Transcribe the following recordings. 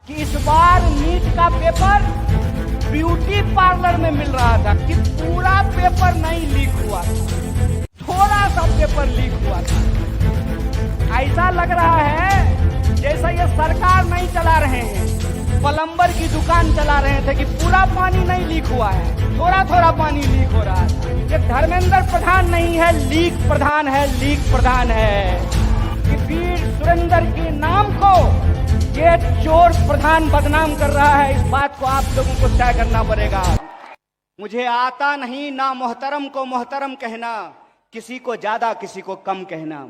कि इस बार नीट का पेपर ब्यूटी पार्लर में मिल रहा था कि पूरा पेपर नहीं लीक हुआ था, थोड़ा सा पेपर लीक हुआ था। ऐसा लग रहा है जैसा ये सरकार नहीं चला रहे हैं, प्लम्बर की दुकान चला रहे थे कि पूरा पानी नहीं लीक हुआ है, थोड़ा थोड़ा पानी लीक हो रहा था। ये धर्मेंद्र प्रधान नहीं है, लीक प्रधान है, लीक प्रधान है। कि वीर सुरेंद्र के नाम को ये चोर प्रधान बदनाम कर रहा है, इस बात को आप लोगों को तय करना पड़ेगा। मुझे आता नहीं ना मोहतरम को मोहतरम कहना, किसी को ज्यादा किसी को कम कहना।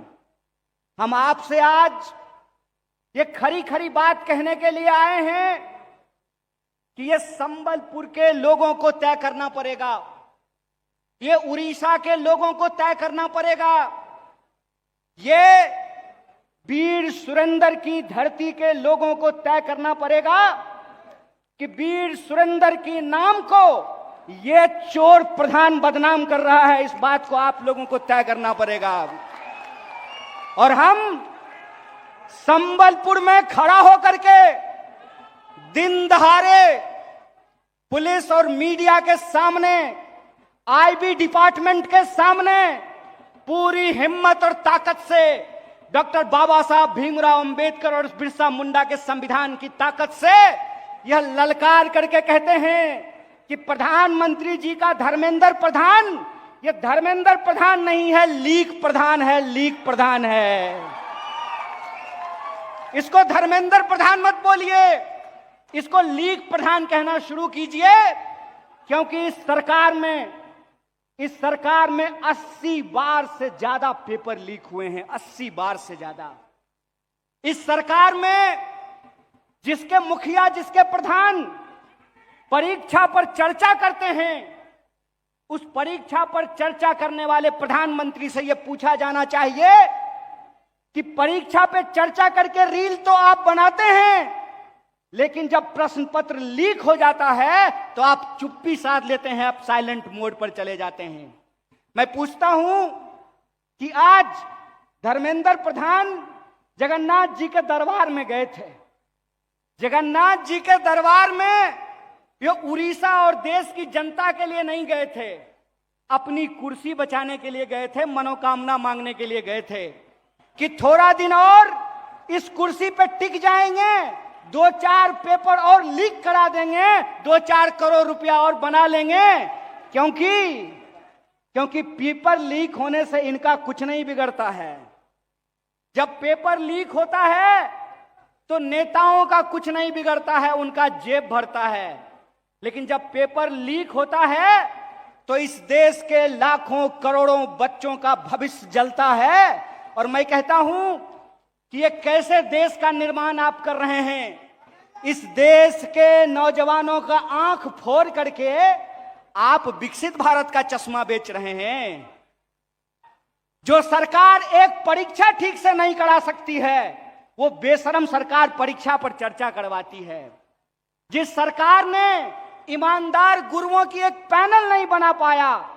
हम आपसे आज ये खरी खरी बात कहने के लिए आए हैं कि ये संबलपुर के लोगों को तय करना पड़ेगा, ये उड़ीसा के लोगों को तय करना पड़ेगा, ये वीर सुरेंद्र की धरती के लोगों को तय करना पड़ेगा कि वीर सुरेंद्र के नाम को ये चोर प्रधान बदनाम कर रहा है, इस बात को आप लोगों को तय करना पड़ेगा। और हम संबलपुर में खड़ा होकर के दिन दहाड़े पुलिस और मीडिया के सामने, आईबी डिपार्टमेंट के सामने पूरी हिम्मत और ताकत से डॉक्टर बाबा साहब भीमराव अंबेडकर और बिरसा मुंडा के संविधान की ताकत से यह ललकार करके कहते हैं कि प्रधानमंत्री जी का धर्मेंद्र प्रधान, यह धर्मेंद्र प्रधान नहीं है, लीक प्रधान है, लीक प्रधान है। इसको धर्मेंद्र प्रधान मत बोलिए, इसको लीक प्रधान कहना शुरू कीजिए, क्योंकि इस सरकार में 80 बार से ज्यादा पेपर लीक हुए हैं, 80 बार से ज्यादा। इस सरकार में जिसके मुखिया, जिसके प्रधान परीक्षा पर चर्चा करते हैं, उस परीक्षा पर चर्चा करने वाले प्रधानमंत्री से यह पूछा जाना चाहिए कि परीक्षा पे चर्चा करके रील तो आप बनाते हैं, लेकिन जब प्रश्न पत्र लीक हो जाता है तो आप चुप्पी साध लेते हैं, आप साइलेंट मोड पर चले जाते हैं। मैं पूछता हूं कि आज धर्मेंद्र प्रधान जगन्नाथ जी के दरबार में गए थे, जगन्नाथ जी के दरबार में ये उड़ीसा और देश की जनता के लिए नहीं गए थे, अपनी कुर्सी बचाने के लिए गए थे, मनोकामना मांगने के लिए गए थे कि थोड़ा दिन और इस कुर्सी पे टिक जाएंगे, 2-4 पेपर और लीक करा देंगे, 2-4 करोड़ रुपया और बना लेंगे, क्योंकि पेपर लीक होने से इनका कुछ नहीं बिगड़ता है। जब पेपर लीक होता है तो नेताओं का कुछ नहीं बिगड़ता है, उनका जेब भरता है, लेकिन जब पेपर लीक होता है तो इस देश के लाखों करोड़ों बच्चों का भविष्य जलता है। और मैं कहता हूं कि ये कैसे देश का निर्माण आप कर रहे हैं, इस देश के नौजवानों का आंख फोड़ करके आप विकसित भारत का चश्मा बेच रहे हैं। जो सरकार एक परीक्षा ठीक से नहीं करा सकती है, वो बेशरम सरकार परीक्षा पर चर्चा करवाती है। जिस सरकार ने ईमानदार गुरुओं की एक पैनल नहीं बना पाया,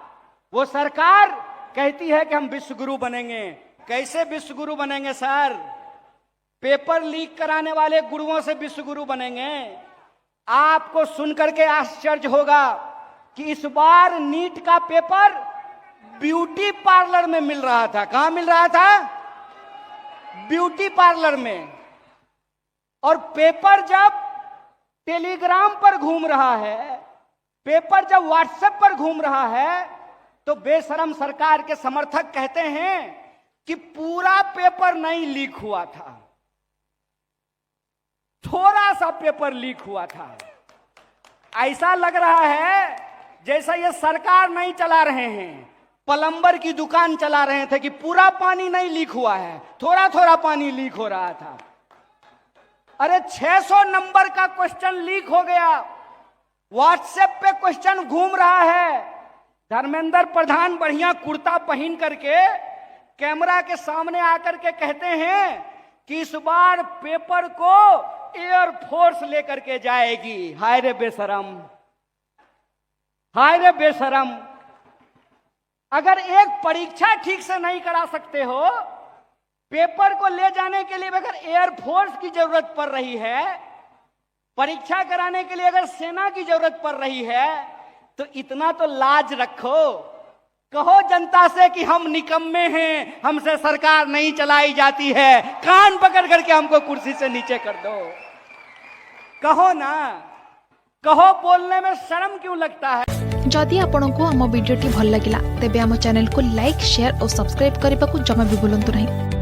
वो सरकार कहती है कि हम विश्व गुरु बनेंगे। कैसे विश्व गुरु बनेंगे सर? पेपर लीक कराने वाले गुरुओं से विश्व गुरु बनेंगे? आपको सुनकर के आश्चर्य होगा कि इस बार नीट का पेपर ब्यूटी पार्लर में मिल रहा था। कहां मिल रहा था? ब्यूटी पार्लर में। और पेपर जब टेलीग्राम पर घूम रहा है, पेपर जब व्हाट्सएप पर घूम रहा है, तो बेशरम सरकार के समर्थक कहते हैं कि पूरा पेपर नहीं लीक हुआ था, थोड़ा सा पेपर लीक हुआ था। ऐसा लग रहा है जैसा ये सरकार नहीं चला रहे हैं, प्लम्बर की दुकान चला रहे थे कि पूरा पानी नहीं लीक हुआ है, थोड़ा थोड़ा पानी लीक हो रहा था। अरे 600 नंबर का क्वेश्चन लीक हो गया, व्हाट्सएप पे क्वेश्चन घूम रहा है। धर्मेंद्र प्रधान बढ़िया कुर्ता पहन करके कैमरा के सामने आकर के कहते हैं कि इस बार पेपर को एयरफोर्स लेकर के जाएगी। हाय रे बेशरम, हाय रे बेशरम। अगर एक परीक्षा ठीक से नहीं करा सकते हो, पेपर को ले जाने के लिए अगर एयरफोर्स की जरूरत पड़ रही है, परीक्षा कराने के लिए अगर सेना की जरूरत पड़ रही है तो इतना तो लाज रखो, कहो जनता से कि हम निकम्मे हैं, हमसे सरकार नहीं चलाई जाती है, कान पकड़ करके हमको कुर्सी से नीचे कर दो, कहो ना, कहो, बोलने में शर्म क्यों लगता है। जदि आपंक आम भिडी भल लगा तेब आम चैनल को लाइक शेयर और सब्सक्राइब करने को जमा भी भूलु नहीं।